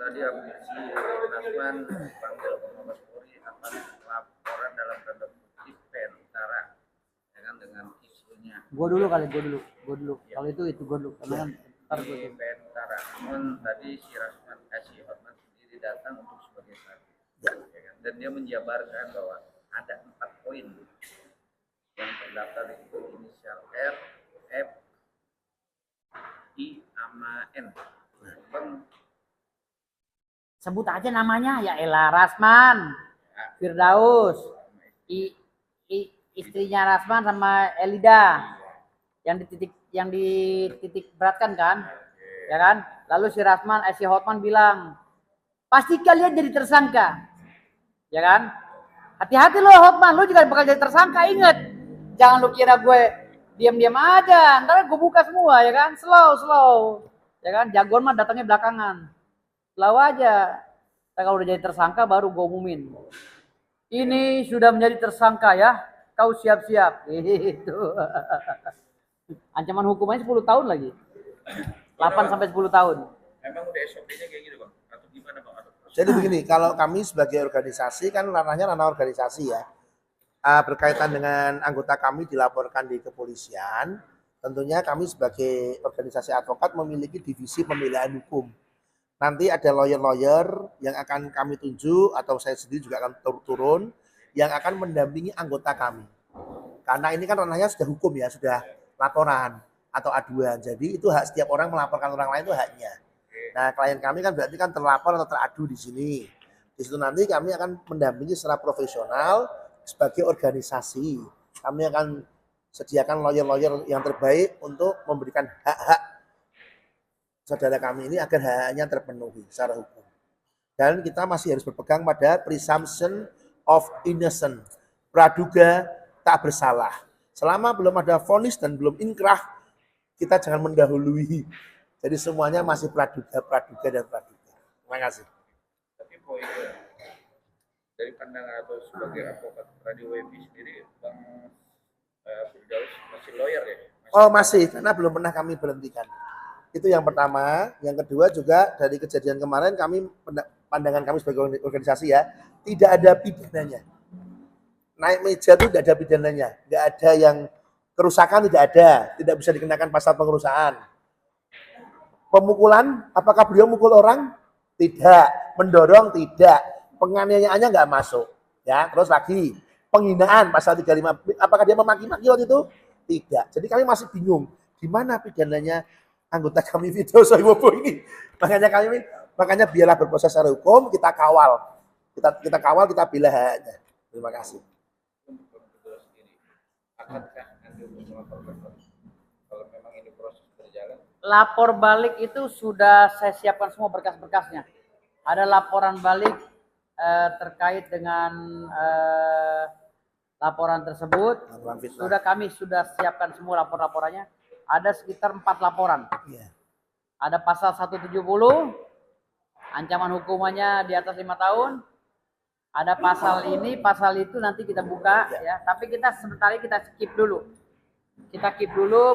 tadi si Rasman panggil Mabes Polri atas laporan dalam tanda kutip pentara, ya kan, dengan isunya. Gua dulu. Ya. Kalau itu gua dulu. Karena kan ntar gue pentara. Namun tadi si Rasman, si Hotman sendiri datang untuk sebagai saksi, ya kan? Dan dia menjabarkan bahwa ada 4 poin yang terdaftar itu inisial R, F, I, sama N. Bang, sebut aja namanya, ya elah, Rasman, Firdaus, istrinya Rasman sama Elida, yang dititik beratkan kan, ya kan? Lalu si Hotman bilang, pasti kalian jadi tersangka, ya kan? Hati-hati lo Hotman, lo juga bakal jadi tersangka, inget. Jangan lo kira gue diam-diam aja, ntar gue buka semua, ya kan? Slow, ya kan? Jagoan mah datangnya belakangan. Slow aja. Nah, kalau udah jadi tersangka baru gue umumin. Ini sudah menjadi tersangka ya. Kau siap-siap. Gitu. Ancaman hukumannya 10 tahun lagi. 8 sampai 10 tahun. Emang udah SOP-nya kayak gitu, Bang? Atau gimana, Bang? Jadi begini, kalau kami sebagai organisasi kan ranahnya ranah organisasi ya. Berkaitan dengan anggota kami dilaporkan di kepolisian, tentunya kami sebagai organisasi advokat memiliki divisi pembelaan hukum. Nanti ada lawyer-lawyer yang akan kami tunjuk atau saya sendiri juga akan turun yang akan mendampingi anggota kami. Karena ini kan ranahnya sudah hukum ya, sudah laporan atau aduan. Jadi itu hak setiap orang melaporkan orang lain itu haknya. Nah, klien kami kan berarti kan terlapor atau teradu di sini. Di situ nanti kami akan mendampingi secara profesional sebagai organisasi. Kami akan sediakan lawyer-lawyer yang terbaik untuk memberikan hak-hak saudara kami ini agar hak-haknya terpenuhi secara hukum. Dan kita masih harus berpegang pada presumption of innocence, praduga tak bersalah. Selama belum ada vonis dan belum inkrah, kita jangan mendahului. Jadi semuanya masih praduga. Terima kasih. Tapi poinnya dari pandangan atau sebagai advokat Radio WP sendiri, Bang Firdaus masih lawyer ya? Masih, karena belum pernah kami berhentikan. Itu yang pertama. Yang kedua juga dari kejadian kemarin kami, pandangan kami sebagai organisasi ya, tidak ada pidananya. Naik meja itu tidak ada pidananya. Tidak ada yang kerusakan, tidak ada. Tidak bisa dikenakan pasal pengerusakan. Pemukulan, apakah beliau mukul orang? Tidak. Mendorong? Tidak. Penganiayaannya nggak masuk. Ya, terus lagi penghinaan pasal 35. Apakah dia memaki-maki waktu itu? Tidak. Jadi kami masih bingung. Di mana pidananya anggota kami Firdaus Wibowo ini? Makanya biarlah berproses secara hukum, kita kawal. Kita kawal, kita bela haknya. Terima kasih. Akankah Anda melaporkan kalau memang ini proses berjalan? Lapor balik itu sudah saya siapkan semua berkas-berkasnya. Ada laporan balik terkait dengan laporan tersebut. Kami sudah siapkan semua lapor-laporannya. Ada sekitar 4 laporan. Yeah. Ada pasal 170, ancaman hukumannya di atas 5 tahun. Ada pasal ini, pasal itu nanti kita buka ya. Tapi kita sementara kita skip dulu.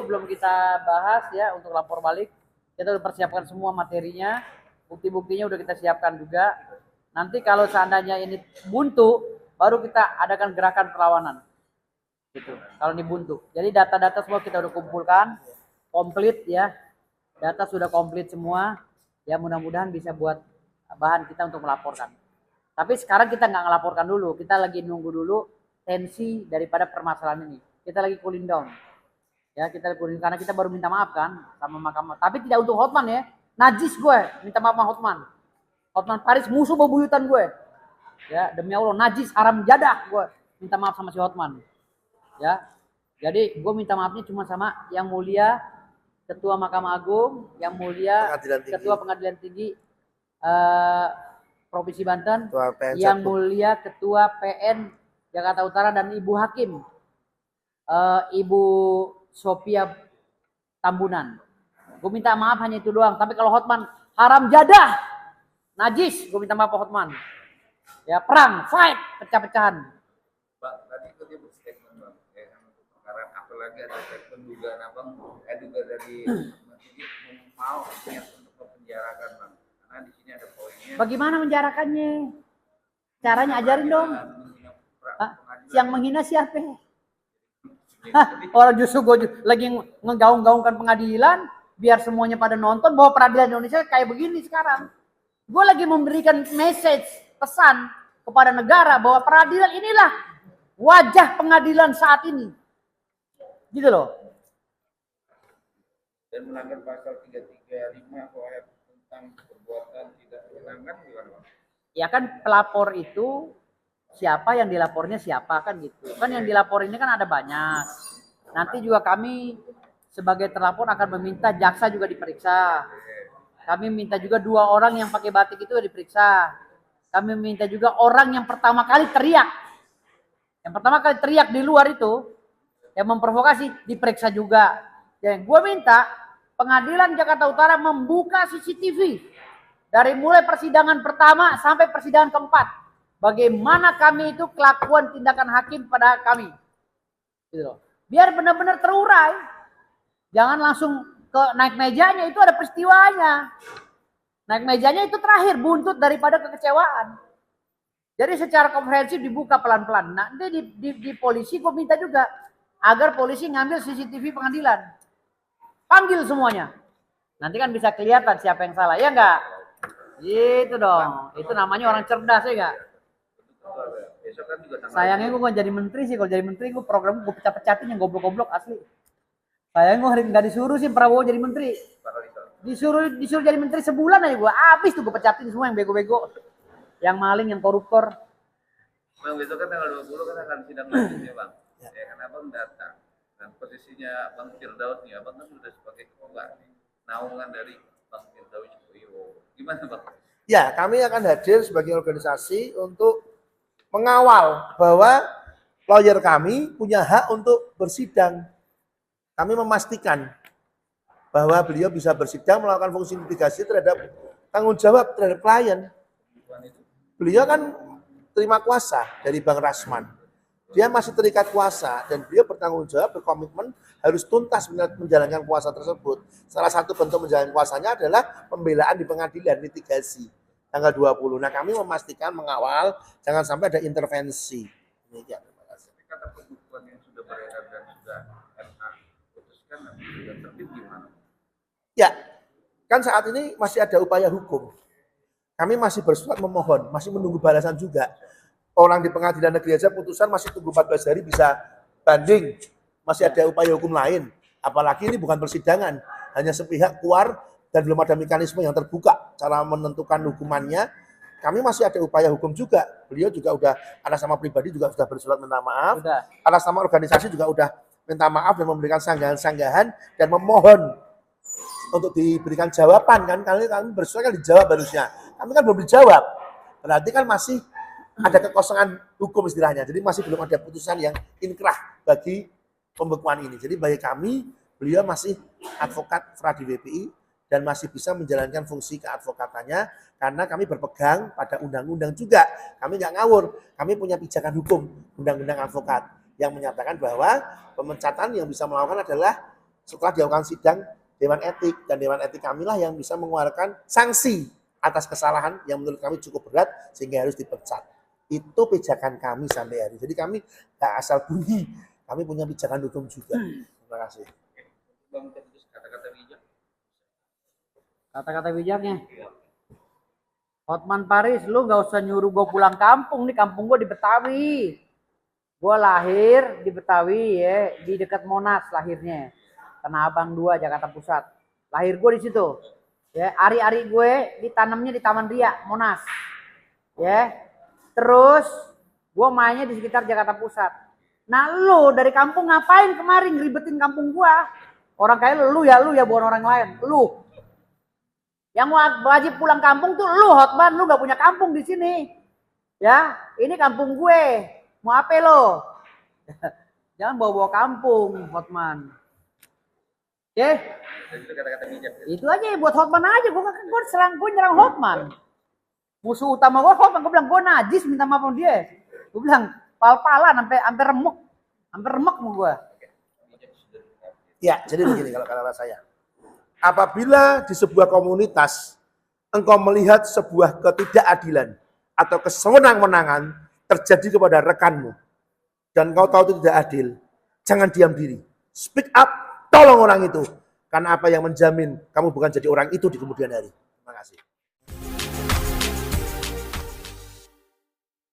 Belum kita bahas ya untuk lapor balik. Kita udah persiapkan semua materinya, bukti-buktinya udah kita siapkan juga. Nanti kalau seandainya ini buntu, baru kita adakan gerakan perlawanan. Gitu. Kalau ini buntu. Jadi data-data semua kita udah kumpulkan, komplit ya. Data sudah komplit semua. Ya mudah-mudahan bisa buat bahan kita untuk melaporkan. Tapi sekarang kita nggak ngelaporkan dulu. Kita lagi nunggu dulu tensi daripada permasalahan ini. Kita lagi cooling down. Ya kita cooling karena kita baru minta maaf kan sama mahkamah. Tapi tidak untuk Hotman ya. Najis gue minta maaf sama Hotman. Hotman Paris musuh bebuyutan gue. Ya demi Allah najis haram jadah gue minta maaf sama si Hotman. Ya, jadi gue minta maafnya cuma sama yang mulia Ketua Mahkamah Agung, yang mulia Ketua Pengadilan Tinggi Provinsi Banten, yang mulia Ketua PN Jakarta Utara dan Ibu Hakim, Ibu Sophia Tambunan. Gue minta maaf hanya itu doang. Tapi kalau Hotman haram jadah, najis, gue minta maaf Hotman. Ya perang, fight, pecah-pecahan. Bang, tadi itu dia berstatement Bang, untuk perkara apalagi ada statement dugaan Abang, juga dari mau niat untuk mempenjarakan Bang, karena di sini ada poinnya Bagaimana menjarakannya? Caranya ajarin dong. Hah? Yang menghina siapa? Hah? Orang justru gue lagi ngegaung-gaungkan pengadilan, biar semuanya pada nonton bahwa peradilan Indonesia kayak begini sekarang. Gue lagi memberikan message, pesan kepada negara bahwa peradilan inilah wajah pengadilan saat ini. Gitu loh. Dan melanggar pasal 335 KUHP tentang perbuatan tidak menyenangkan gimana, Bang? Ya kan pelapor itu siapa, yang dilapornya siapa, kan gitu. Kan yang dilapor ini kan ada banyak. Nanti juga kami sebagai terlapor akan meminta jaksa juga diperiksa. Kami minta juga 2 orang yang pakai batik itu diperiksa. Kami minta juga orang yang pertama kali teriak. Yang pertama kali teriak di luar itu, yang memprovokasi, diperiksa juga. Dan gue minta Pengadilan Jakarta Utara membuka CCTV dari mulai persidangan pertama sampai persidangan keempat. Bagaimana kami itu kelakuan tindakan hakim pada kami. Gitu loh. Biar benar-benar terurai. Jangan langsung ke naik mejanya, itu ada peristiwanya. Naik mejanya itu terakhir, buntut daripada kekecewaan. Jadi secara komprehensif dibuka pelan-pelan. Nah, nanti di polisi gue minta juga agar polisi ngambil CCTV pengadilan. Panggil semuanya. Nanti kan bisa kelihatan siapa yang salah, ya enggak? Gitu dong. Itu namanya orang cerdas, ya enggak? Besok kan juga tanggal Sayangnya gue gak jadi menteri sih. Kalau jadi menteri gue program gue pecah-pecatin yang goblok-goblok asli. Sayangnya gue hari gak disuruh sih Prabowo jadi menteri. Disuruh jadi menteri sebulan aja gue. Habis tuh gue pecatin semua yang bego-bego. Yang maling, yang koruptor. Bang, besok kan tanggal 20 kan akan sidang lanjutnya, Bang. Ya kan Abang datang. Dan posisinya Bang Firdaus nih, Abang kan sudah sebagai ketua nih. Naungan dari Bang Firdaus Wibowo. Gimana, Bang? Ya, kami akan hadir sebagai organisasi untuk mengawal bahwa lawyer kami punya hak untuk bersidang. Kami memastikan bahwa beliau bisa bersidang melakukan fungsi mitigasi terhadap tanggung jawab terhadap klien. Beliau kan terima kuasa dari Bang Rasman. Dia masih terikat kuasa dan beliau bertanggung jawab, berkomitmen harus tuntas menjalankan kuasa tersebut. Salah satu bentuk menjalankan kuasanya adalah pembelaan di pengadilan litigasi tanggal 20. Nah, kami memastikan mengawal jangan sampai ada intervensi. Demikian. Terima kasih. Kata pembukuan yang sudah beredar dan sudah MA putuskan sudah terbit gimana? Ya, kan saat ini masih ada upaya hukum. Kami masih bersurat memohon, masih menunggu balasan juga. Orang di pengadilan negeri aja putusan masih tunggu 14 hari bisa banding. Masih ada upaya hukum lain. Apalagi ini bukan persidangan, hanya sepihak keluar dan belum ada mekanisme yang terbuka cara menentukan hukumannya. Kami masih ada upaya hukum juga. Beliau juga udah atas nama pribadi juga sudah bersurat minta maaf. Atas nama organisasi juga udah minta maaf dan memberikan sanggahan-sanggahan dan memohon untuk diberikan jawaban kan. Kami bersurat kan dijawab harusnya. Kami kan belum dijawab. Berarti kan masih ada kekosongan hukum istilahnya. Jadi masih belum ada putusan yang inkrah bagi pembekuan ini. Jadi bagi kami, beliau masih advokat Fradi WPI dan masih bisa menjalankan fungsi keadvokatannya karena kami berpegang pada undang-undang juga. Kami nggak ngawur. Kami punya pijakan hukum undang-undang advokat yang menyatakan bahwa pemecatan yang bisa melakukan adalah setelah dilakukan sidang Dewan Etik, dan Dewan Etik kamilah yang bisa mengeluarkan sanksi atas kesalahan yang menurut kami cukup berat sehingga harus dipecat. Itu pijakan kami sampai hari. Jadi kami nggak asal bunyi, kami punya pijakan hukum juga. Terima kasih. Bang, terus kata-kata bijak. Kata-kata bijaknya. Hotman Paris, lu gak usah nyuruh gue pulang kampung nih. Kampung gue di Betawi. Gue lahir di Betawi ya, di dekat Monas lahirnya. Tanah Abang 2, Jakarta Pusat. Lahir gue di situ. Ya, ari-ari gue ditanamnya di Taman Ria, Monas. Ya. Terus gue mainnya di sekitar Jakarta Pusat. Nah, lu dari kampung ngapain kemarin ngeribetin kampung gua? Orang kayak lu ya bukan orang lain. Lu. Yang wajib pulang kampung tuh lu, Hotman, lu gak punya kampung di sini. Ya, ini kampung gue. Mau apa lo? Jangan bawa-bawa kampung, Hotman. Oke? Itu kata-kata bijak. Itu aja buat Hotman aja. Gue nyerang Hotman. Musuh utama gue Hotman. Gue bilang gue najis, minta maaf sama dia. Gue bilang pal-palan sampai remuk. Sampai remek sama gue. Ya, jadi begini kalau kata saya. Apabila di sebuah komunitas engkau melihat sebuah ketidakadilan atau kesewenang-wenangan terjadi kepada rekanmu, dan kau tahu itu tidak adil, jangan diam diri. Speak up, tolong orang itu. Karena apa yang menjamin kamu bukan jadi orang itu di kemudian hari. Terima kasih.